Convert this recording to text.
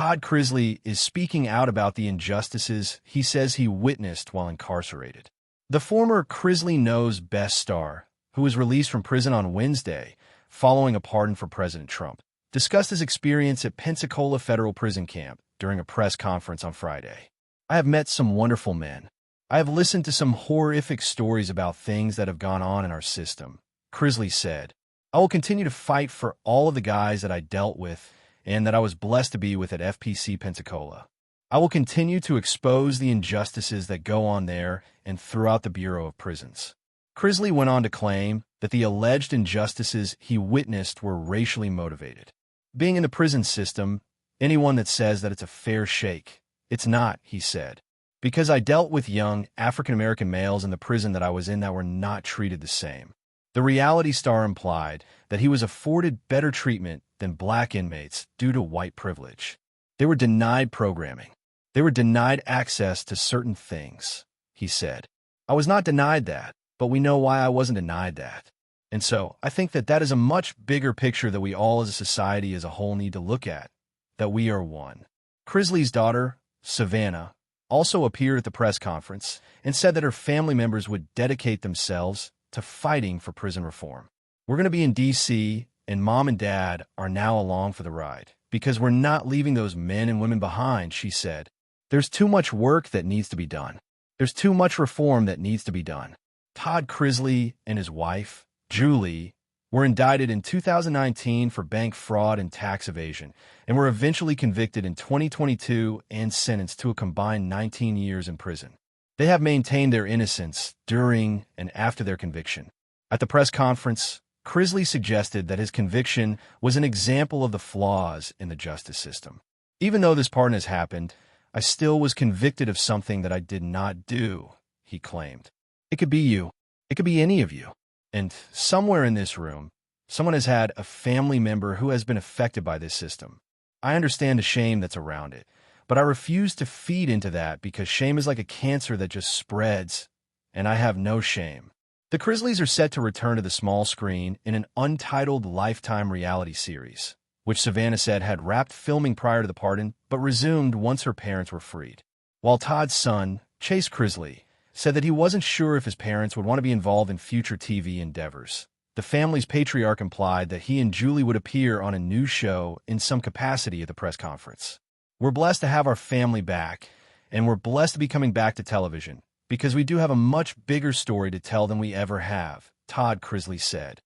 Todd Chrisley is speaking out about the injustices he says he witnessed while incarcerated. The former Chrisley Knows Best star, who was released from prison on Wednesday following a pardon for President Trump, discussed his experience at Pensacola Federal Prison Camp during a press conference on Friday. "I have met some wonderful men. I have listened to some horrific stories about things that have gone on in our system," Chrisley said. "I will continue to fight for all of the guys that I dealt with and that I was blessed to be with at FPC Pensacola. I will continue to expose the injustices that go on there and throughout the Bureau of Prisons." Chrisley went on to claim that the alleged injustices he witnessed were racially motivated. "Being in the prison system, anyone that says that it's a fair shake, it's not," he said, "because I dealt with young African-American males in the prison that I was in that were not treated the same." The reality star implied that he was afforded better treatment than black inmates due to white privilege. "They were denied programming. They were denied access to certain things," he said. "I was not denied that, but we know why I wasn't denied that. And so I think that that is a much bigger picture that we all as a society as a whole need to look at, that we are one." Chrisley's daughter, Savannah, also appeared at the press conference and said that her family members would dedicate themselves to fighting for prison reform. "We're going to be in D.C., and Mom and Dad are now along for the ride, because we're not leaving those men and women behind," she said. "There's too much work that needs to be done. There's too much reform that needs to be done." Todd Chrisley and his wife, Julie, were indicted in 2019 for bank fraud and tax evasion, and were eventually convicted in 2022 and sentenced to a combined 19 years in prison. They have maintained their innocence during and after their conviction. At the press conference, Chrisley suggested that his conviction was an example of the flaws in the justice system. "Even though this pardon has happened, I still was convicted of something that I did not do," he claimed. "It could be you. It could be any of you. And somewhere in this room, someone has had a family member who has been affected by this system. I understand the shame that's around it, but I refuse to feed into that because shame is like a cancer that just spreads, and I have no shame." The Chrisleys are set to return to the small screen in an untitled Lifetime reality series, which Savannah said had wrapped filming prior to the pardon but resumed once her parents were freed. While Todd's son, Chase Chrisley, said that he wasn't sure if his parents would want to be involved in future TV endeavors, the family's patriarch implied that he and Julie would appear on a new show in some capacity at the press conference. "We're blessed to have our family back, and we're blessed to be coming back to television, because we do have a much bigger story to tell than we ever have," Todd Chrisley said.